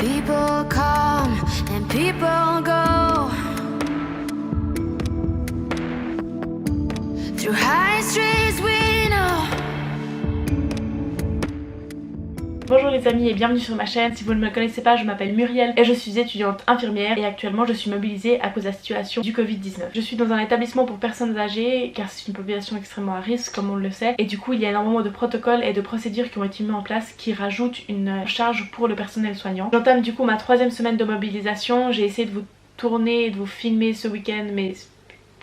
People come and people go through high streets we know. Bonjour les amis et bienvenue sur ma chaîne. Si vous ne me connaissez pas, je m'appelle Muriel et je suis étudiante infirmière et actuellement je suis mobilisée à cause de la situation du Covid-19. Je suis dans un établissement pour personnes âgées car c'est une population extrêmement à risque comme on le sait, et du coup il y a énormément de protocoles et de procédures qui ont été mis en place qui rajoutent une charge pour le personnel soignant. J'entame du coup ma 3e semaine de mobilisation. J'ai essayé de vous tourner et de vous filmer ce week-end mais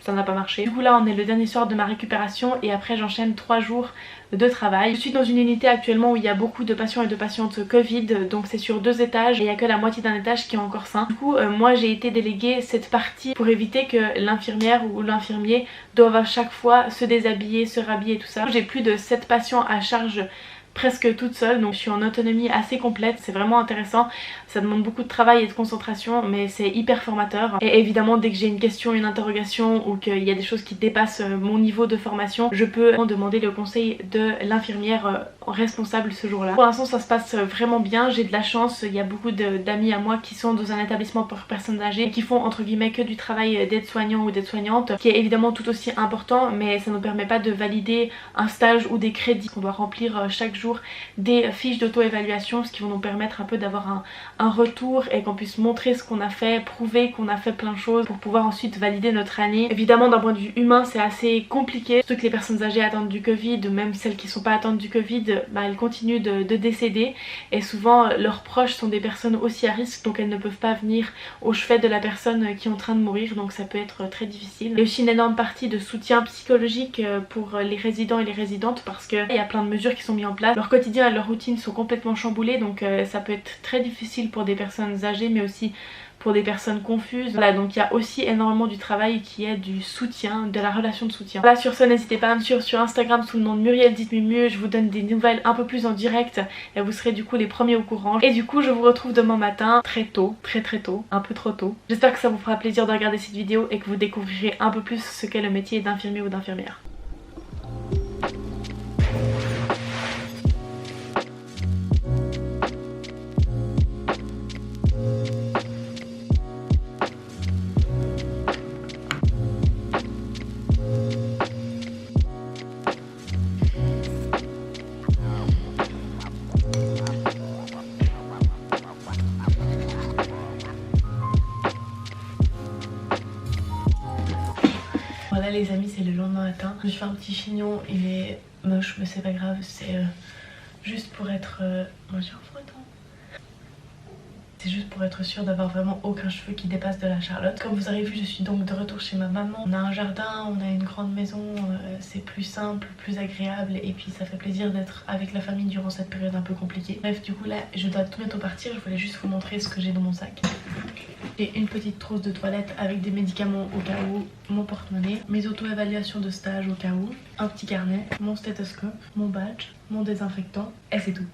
ça n'a pas marché. Du coup là on est le dernier soir de ma récupération et après j'enchaîne 3 jours de travail. Je suis dans une unité actuellement où il y a beaucoup de patients et de patientes Covid, donc c'est sur 2 étages et il n'y a que la moitié d'un étage qui est encore sain. Du coup moi j'ai été déléguée cette partie pour éviter que l'infirmière ou l'infirmier doivent à chaque fois se déshabiller, se rhabiller et tout ça. J'ai plus de 7 patients à charge presque toute seule, donc je suis en autonomie assez complète. C'est vraiment intéressant, ça demande beaucoup de travail et de concentration mais c'est hyper formateur. Et évidemment dès que j'ai une question, une interrogation ou qu'il y a des choses qui dépassent mon niveau de formation, je peux demander le conseil de l'infirmière responsable ce jour là. Pour l'instant ça se passe vraiment bien, j'ai de la chance, il y a beaucoup d'amis à moi qui sont dans un établissement pour personnes âgées et qui font entre guillemets que du travail d'aide-soignant ou d'aide-soignante, qui est évidemment tout aussi important mais ça ne nous permet pas de valider un stage ou des crédits qu'on doit remplir chaque jour, des fiches d'auto-évaluation, ce qui vont nous permettre un peu d'avoir un retour et qu'on puisse montrer ce qu'on a fait, prouver qu'on a fait plein de choses pour pouvoir ensuite valider notre année. Évidemment d'un point de vue humain c'est assez compliqué, surtout que les personnes âgées atteintes du Covid ou même celles qui sont pas atteintes du Covid, elles continuent de décéder et souvent leurs proches sont des personnes aussi à risque, donc elles ne peuvent pas venir au chevet de la personne qui est en train de mourir, donc ça peut être très difficile. Il y a aussi une énorme partie de soutien psychologique pour les résidents et les résidentes parce qu'il y a plein de mesures qui sont mises en place. Leur quotidien et leur routine sont complètement chamboulés, donc ça peut être très difficile pour des personnes âgées mais aussi pour des personnes confuses. Voilà, donc il y a aussi énormément du travail qui est du soutien, de la relation de soutien. Voilà, sur ce n'hésitez pas à me suivre sur Instagram sous le nom de Muriel Dites-moi Mieux. Je vous donne des nouvelles un peu plus en direct et vous serez du coup les premiers au courant. Et du coup je vous retrouve demain matin très tôt, très tôt, un peu trop tôt. J'espère que ça vous fera plaisir de regarder cette vidéo et que vous découvrirez un peu plus ce qu'est le métier d'infirmier ou d'infirmière. Voilà les amis, c'est le lendemain matin. Je me suis fait un petit chignon, il est moche mais c'est pas grave, c'est juste pour être... Moi j'ai un froid. C'est juste pour être sûre d'avoir vraiment aucun cheveu qui dépasse de la Charlotte. Comme vous avez vu, je suis donc de retour chez ma maman. On a un jardin, on a une grande maison, c'est plus simple, plus agréable et puis ça fait plaisir d'être avec la famille durant cette période un peu compliquée. Bref, du coup là, je dois tout bientôt partir. Je voulais juste vous montrer ce que j'ai dans mon sac. J'ai une petite trousse de toilette avec des médicaments au cas où, mon porte-monnaie, mes auto-évaluations de stage au cas où, un petit carnet, mon stéthoscope, mon badge, mon désinfectant et c'est tout.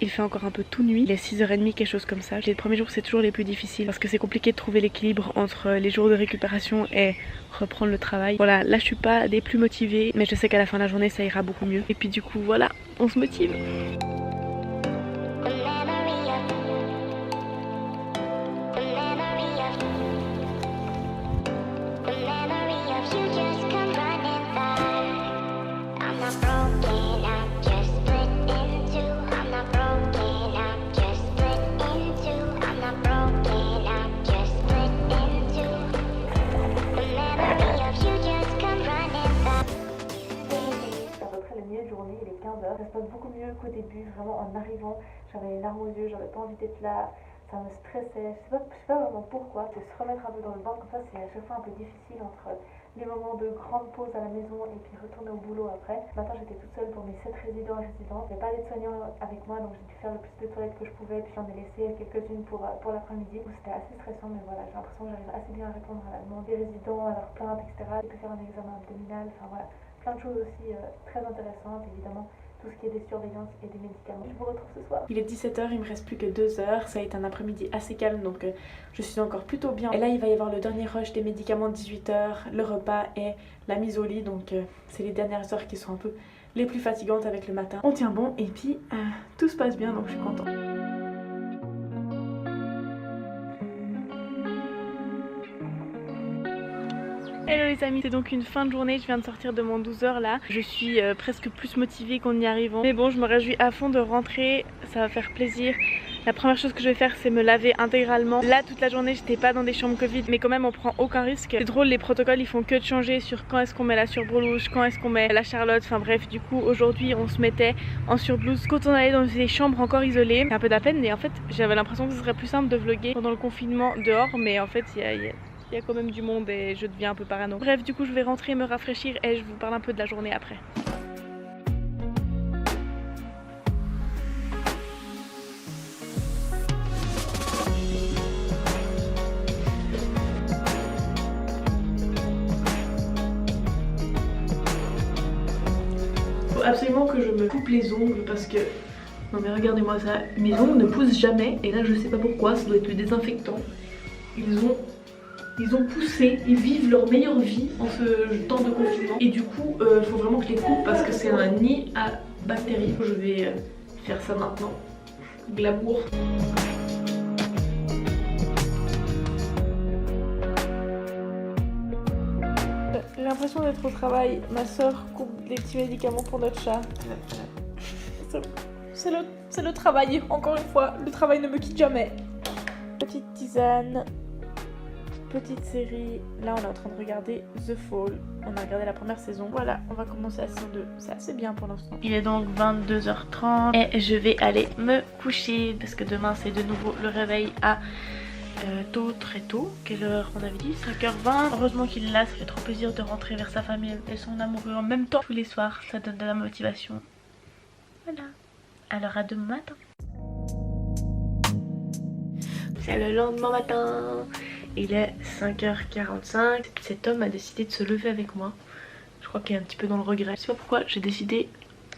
Il fait encore un peu tout nuit, il est 6h30, quelque chose comme ça. Les premiers jours c'est toujours les plus difficiles parce que c'est compliqué de trouver l'équilibre entre les jours de récupération et reprendre le travail. Voilà, là je suis pas des plus motivées mais je sais qu'à la fin de la journée ça ira beaucoup mieux. Et puis du coup voilà, on se motive. Il est 15h, ça se passe beaucoup mieux qu'au début, vraiment en arrivant j'avais les larmes aux yeux, j'avais pas envie d'être là, ça me stressait, je sais pas vraiment pourquoi, c'est se remettre un peu dans le bain comme ça, c'est à chaque fois un peu difficile entre les moments de grande pause à la maison et puis retourner au boulot après. Ce matin j'étais toute seule pour mes 7 résidents et résidentes, il n'y avait pas d'aide-soignant avec moi donc j'ai dû faire le plus de toilettes que je pouvais, puis j'en ai laissé quelques-unes pour l'après-midi, donc c'était assez stressant mais voilà, j'ai l'impression que j'arrive assez bien à répondre à la demande des résidents, à leurs plaintes etc. J'ai pu faire un examen abdominal, enfin voilà. Plein de choses aussi très intéressantes, évidemment tout ce qui est des surveillances et des médicaments. Je vous retrouve ce soir. Il est 17h, il me reste plus que 2 heures. Ça a été un après-midi assez calme, donc je suis encore plutôt bien. Et là il va y avoir le dernier rush des médicaments de 18h, le repas et la mise au lit. Donc c'est les dernières heures qui sont un peu les plus fatigantes avec le matin. On tient bon et puis tout se passe bien, donc je suis contente. Hello les amis, c'est donc une fin de journée, je viens de sortir de mon 12h là. Je suis presque plus motivée qu'en y arrivant. Mais bon, je me réjouis à fond de rentrer, ça va faire plaisir. La première chose que je vais faire c'est me laver intégralement. Là toute la journée j'étais pas dans des chambres Covid, mais quand même on prend aucun risque. C'est drôle, les protocoles ils font que de changer sur quand est-ce qu'on met la surblouche, quand est-ce qu'on met la Charlotte. Enfin bref, du coup aujourd'hui on se mettait en surblouse quand on allait dans des chambres encore isolées. C'est un peu de la peine, mais en fait j'avais l'impression que ce serait plus simple de vlogger pendant le confinement dehors, mais en fait il y a quand même du monde et je deviens un peu parano. Bref, du coup je vais rentrer me rafraîchir et je vous parle un peu de la journée après. Faut absolument que je me coupe les ongles parce que... Non mais regardez-moi ça, mes ongles ne poussent jamais et là je sais pas pourquoi, ça doit être le désinfectant. Ils ont poussé, ils vivent leur meilleure vie en ce temps de confinement. Et du coup, faut vraiment que je les coupe parce que c'est un nid à bactéries. Je vais faire ça maintenant. Glamour. J'ai l'impression d'être au travail. Ma soeur coupe des petits médicaments pour notre chat. C'est le travail, encore une fois. Le travail ne me quitte jamais. Petite tisane. Petite série, là on est en train de regarder The Fall, on a regardé la première saison, voilà on va commencer la saison 2, c'est assez bien pour l'instant. Il est donc 22h30 et je vais aller me coucher parce que demain c'est de nouveau le réveil à très tôt. Quelle heure on avait dit? 5h20. Heureusement qu'il est là, ça fait trop plaisir de rentrer vers sa famille et son amoureux en même temps tous les soirs, ça donne de la motivation. Voilà, alors à demain matin. C'est le lendemain matin. Il est 5h45. Cet homme a décidé de se lever avec moi. Je crois qu'il est un petit peu dans le regret. Je sais pas pourquoi j'ai décidé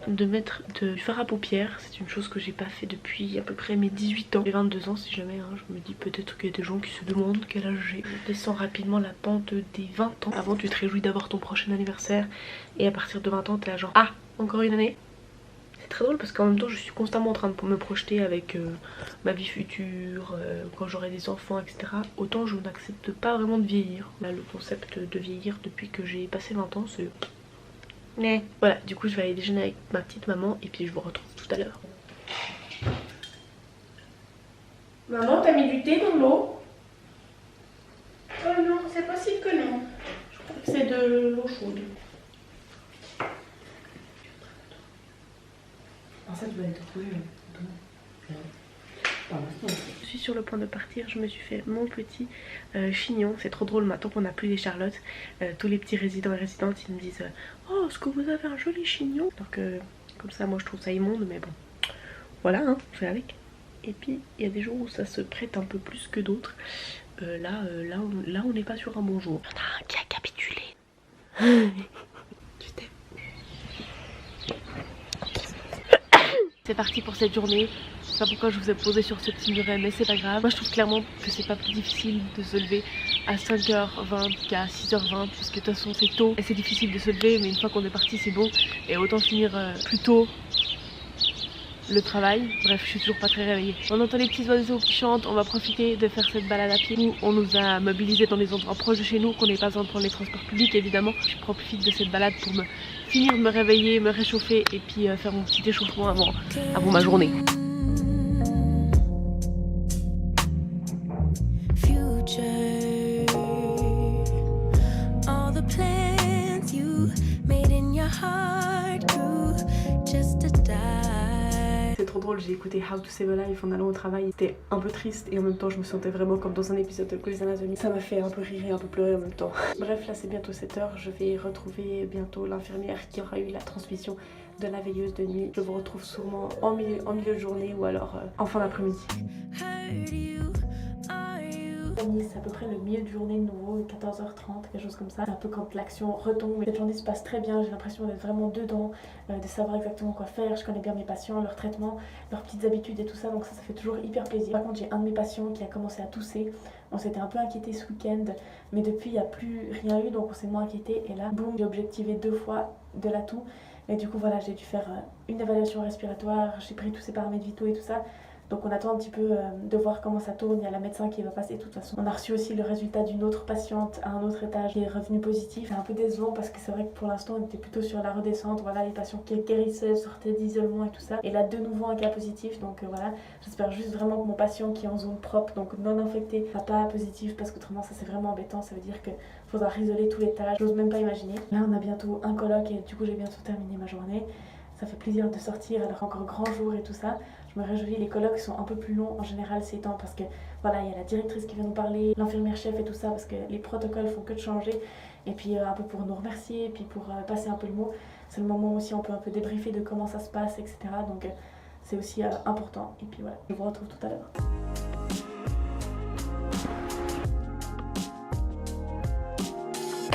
de mettre du fard à paupières. C'est une chose que j'ai pas fait depuis à peu près mes 18 ans. J'ai 22 ans si jamais, hein. Je me dis peut-être qu'il y a des gens qui se demandent quel âge j'ai. Je descends rapidement la pente des 20 ans. Avant tu te réjouis d'avoir ton prochain anniversaire. Et à partir de 20 ans t'es là genre ah encore une année. Très drôle parce qu'en même temps je suis constamment en train de me projeter avec ma vie future, quand j'aurai des enfants etc. Autant je n'accepte pas vraiment de vieillir. Là le concept de vieillir depuis que j'ai passé 20 ans c'est... Mais voilà, du coup je vais aller déjeuner avec ma petite maman et puis je vous retrouve tout à l'heure. Maman, t'as mis du thé dans l'eau? Oh non, c'est possible que non. Je crois que c'est de l'eau chaude. Ça, tu vas aller te retrouver Je suis sur le point de partir, je me suis fait mon petit chignon. C'est trop drôle maintenant qu'on n'a plus les Charlottes. Tous les petits résidents et résidentes ils me disent oh est-ce que vous avez un joli chignon. Donc comme ça moi je trouve ça immonde mais bon voilà hein, je fais avec. Et puis il y a des jours où ça se prête un peu plus que d'autres. Là on n'est pas sur un bon jour. Il y en a un qui a capitulé. Tu t'aimes. C'est parti pour cette journée. Je sais pas pourquoi je vous ai posé sur ce petit muret mais c'est pas grave. Moi je trouve clairement que c'est pas plus difficile de se lever à 5h20 qu'à 6h20 parce que de toute façon c'est tôt et c'est difficile de se lever mais une fois qu'on est parti c'est bon. Et autant finir plus tôt le travail. Bref, je suis toujours pas très réveillée. On entend les petits oiseaux qui chantent, on va profiter de faire cette balade à pied. Nous, on nous a mobilisés dans des endroits proches de chez nous, qu'on n'ait pas besoin de prendre les transports publics évidemment. Je profite de cette balade pour finir de me réveiller, me réchauffer et puis faire mon petit échauffement avant ma journée. C'est trop drôle, j'ai écouté How to Save a Life en allant au travail. C'était un peu triste et en même temps je me sentais vraiment comme dans un épisode de Grey's Anatomy. Ça m'a fait un peu rire et un peu pleurer en même temps. Bref, là c'est bientôt 7h, je vais retrouver bientôt l'infirmière qui aura eu la transmission de la veilleuse de nuit. Je vous retrouve sûrement en milieu de journée ou alors en fin d'après-midi. famille, c'est à peu près le milieu de journée de nouveau, 14h30, quelque chose comme ça. C'est un peu quand l'action retombe. Cette journée se passe très bien, j'ai l'impression d'être vraiment dedans, de savoir exactement quoi faire. Je connais bien mes patients, leurs traitements, leurs petites habitudes et tout ça, donc ça fait toujours hyper plaisir. Par contre, j'ai un de mes patients qui a commencé à tousser. On s'était un peu inquiété ce week-end, mais depuis il n'y a plus rien eu, donc on s'est moins inquiété. Et là, boum, j'ai objectivé 2 fois de la toux. Et du coup, voilà, j'ai dû faire une évaluation respiratoire, j'ai pris tous ces paramètres vitaux et tout ça. Donc on attend un petit peu de voir comment ça tourne, il y a la médecin qui va passer de toute façon. On a reçu aussi le résultat d'une autre patiente à un autre étage qui est revenu positif. C'est un peu décevant parce que c'est vrai que pour l'instant on était plutôt sur la redescente, voilà, les patients qui guérissaient, sortaient d'isolement et tout ça. Et là de nouveau un cas positif, donc voilà, j'espère juste vraiment que mon patient qui est en zone propre, donc non infecté, sera pas positif parce qu'autrement ça c'est vraiment embêtant, ça veut dire que faudra isoler tout l'étage, j'ose même pas imaginer. Là on a bientôt un colloque et du coup j'ai bientôt terminé ma journée. Ça fait plaisir de sortir alors encore grand jour et tout ça. Je me réjouis, les colloques sont un peu plus longs en général ces temps parce que voilà, il y a la directrice qui vient nous parler, l'infirmière chef et tout ça parce que les protocoles font que de changer. Et puis un peu pour nous remercier, et puis pour passer un peu le mot. C'est le moment aussi on peut un peu débriefer de comment ça se passe, etc. Donc c'est aussi important. Et puis voilà, je vous retrouve tout à l'heure.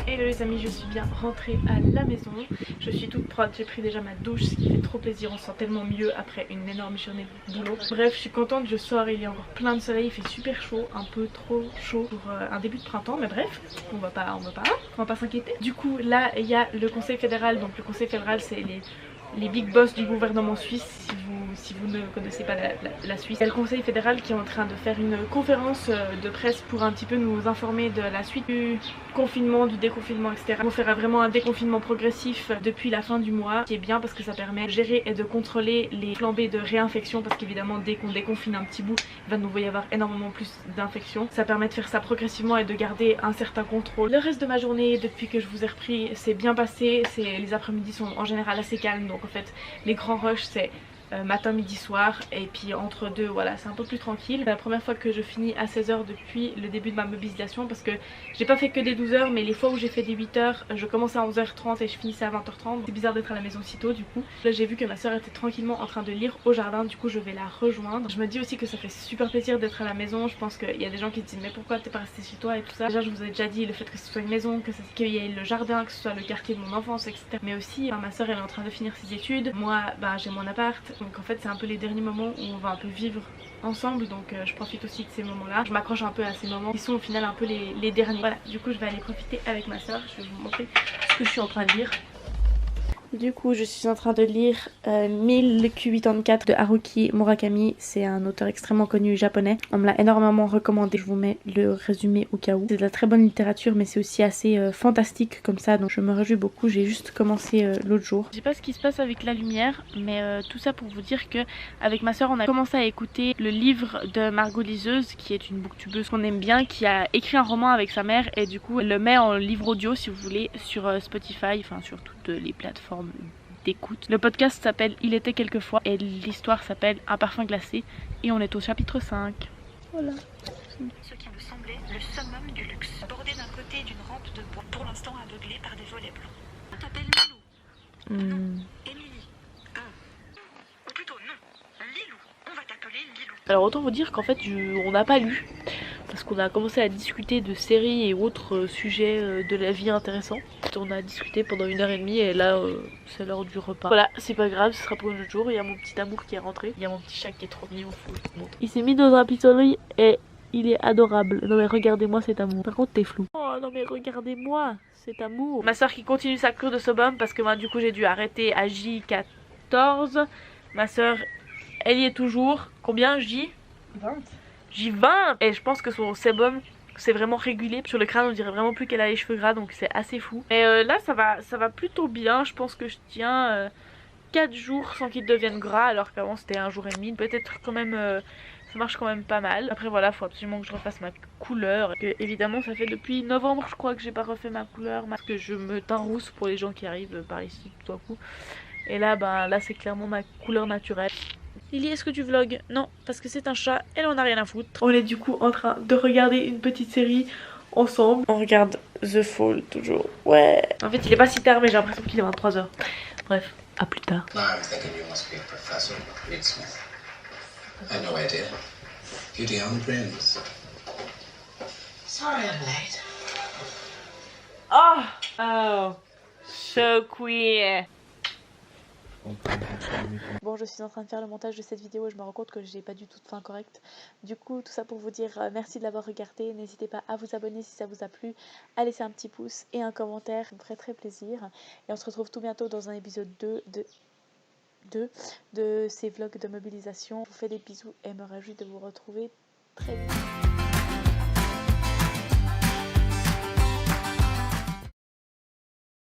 Hello les amis, je suis bien rentrée à la maison. Je suis toute propre, j'ai pris déjà ma douche, ce qui fait trop plaisir, on se sent tellement mieux après une énorme journée de boulot. Bref, je suis contente, je sors, il y a encore plein de soleil, il fait super chaud, un peu trop chaud pour un début de printemps, mais bref, on va pas s'inquiéter. Du coup là il y a le conseil fédéral, donc le conseil fédéral c'est les big boss du gouvernement suisse, si vous ne connaissez pas la Suisse. Il y a le conseil fédéral qui est en train de faire une conférence de presse pour un petit peu nous informer de la suite du confinement, du déconfinement, etc. On fera vraiment un déconfinement progressif depuis la fin du mois, qui est bien parce que ça permet de gérer et de contrôler les flambées de réinfection, parce qu'évidemment dès qu'on déconfine un petit bout, il va de nouveau y avoir énormément plus d'infections. Ça permet de faire ça progressivement et de garder un certain contrôle. Le reste de ma journée, depuis que je vous ai repris, c'est bien passé. Les après-midi sont en général assez calmes, donc en fait les grands rushs c'est matin, midi, soir, et puis entre deux voilà c'est un peu plus tranquille. C'est la première fois que je finis à 16h depuis le début de ma mobilisation parce que j'ai pas fait que des 12h, mais les fois où j'ai fait des 8h je commençais à 11h30 et je finissais à 20h30. C'est bizarre d'être à la maison si tôt du coup. Là j'ai vu que ma soeur était tranquillement en train de lire au jardin, du coup je vais la rejoindre. Je me dis aussi que ça fait super plaisir d'être à la maison. Je pense qu'il y a des gens qui se disent mais pourquoi t'es pas restée chez toi et tout ça. Déjà je vous ai déjà dit le fait que ce soit une maison, qu'il y ait le jardin, que ce soit le quartier de mon enfance, etc. Mais aussi ma soeur elle est en train de finir ses études, moi j'ai mon appart, donc en fait c'est un peu les derniers moments où on va un peu vivre ensemble, donc je profite aussi de ces moments là. Je m'accroche un peu à ces moments qui sont au final un peu les derniers. Voilà, du coup je vais aller profiter avec ma soeur, je vais vous montrer ce que je suis en train de lire. Du coup je suis en train de lire 1000 Q84 de Haruki Murakami. C'est un auteur extrêmement connu japonais. On me l'a énormément recommandé, je vous mets le résumé au cas où. C'est de la très bonne littérature mais c'est aussi assez fantastique comme ça, donc je me réjouis beaucoup. J'ai juste commencé l'autre jour. Je sais pas ce qui se passe avec la lumière, mais tout ça pour vous dire que avec ma soeur on a commencé à écouter le livre de Margot Liseuse, qui est une booktubeuse qu'on aime bien, qui a écrit un roman avec sa mère et du coup elle le met en livre audio si vous voulez sur Spotify, enfin sur toutes les plateformes d'écoute. Le podcast s'appelle Il était quelquefois et l'histoire s'appelle Un parfum glacé et on est au chapitre 5. Voilà. Ce qui me semblait le summum du luxe, bordé d'un côté d'une rampe de bois, pour l'instant aveuglée par des volets blancs. On t'appelle Lilou. Non, Émilie. Ou plutôt non, Lilou. On va t'appeler Lilou. Alors autant vous dire qu'en fait on n'a pas lu, parce qu'on a commencé à discuter de séries et autres sujets de la vie intéressants. On a discuté pendant 1h30 et là c'est l'heure du repas. Voilà, c'est pas grave, ce sera pour un autre jour. Il y a mon petit amour qui est rentré, il y a mon petit chat qui est trop mignon, faut que je vous montre. Il s'est mis dans un pissenlit et il est adorable. Non mais regardez-moi cet amour. Par contre t'es flou. Oh non mais regardez-moi cet amour. Ma soeur qui continue sa cure de Sobum parce que moi du coup j'ai dû arrêter à J14. Ma soeur elle y est toujours. Combien J 20. J20. Et je pense que son sebum c'est vraiment régulé. Sur le crâne on dirait vraiment plus qu'elle a les cheveux gras, donc c'est assez fou. Et là ça va plutôt bien. Je pense que je tiens 4 jours sans qu'il devienne gras, alors qu'avant c'était 1 jour et demi. Peut-être quand même ça marche quand même pas mal. Après voilà, faut absolument que je refasse ma couleur. Et que, évidemment ça fait depuis novembre je crois que j'ai pas refait ma couleur, parce que je me teins rousse pour les gens qui arrivent par ici tout à coup. Et là là c'est clairement ma couleur naturelle. Lily, est-ce que tu vlogs? Non, parce que c'est un chat, elle en a rien à foutre. On est du coup en train de regarder une petite série ensemble. On regarde The Fall toujours. Ouais. En fait, il est pas si tard, mais j'ai l'impression qu'il est 23h. Bref, à plus tard. No, I'm thinking you must be Professor Reed Smith. I had no idea. Beauty on the Prince. Sorry I'm late. Oh, so queer. Bon, je suis en train de faire le montage de cette vidéo et je me rends compte que j'ai pas du tout de fin correcte. Du coup, tout ça pour vous dire merci de l'avoir regardé. N'hésitez pas à vous abonner si ça vous a plu, à laisser un petit pouce et un commentaire, ça me ferait très plaisir. Et on se retrouve tout bientôt dans un épisode 2 de ces vlogs de mobilisation. Je vous fais des bisous et me réjouis de vous retrouver très vite.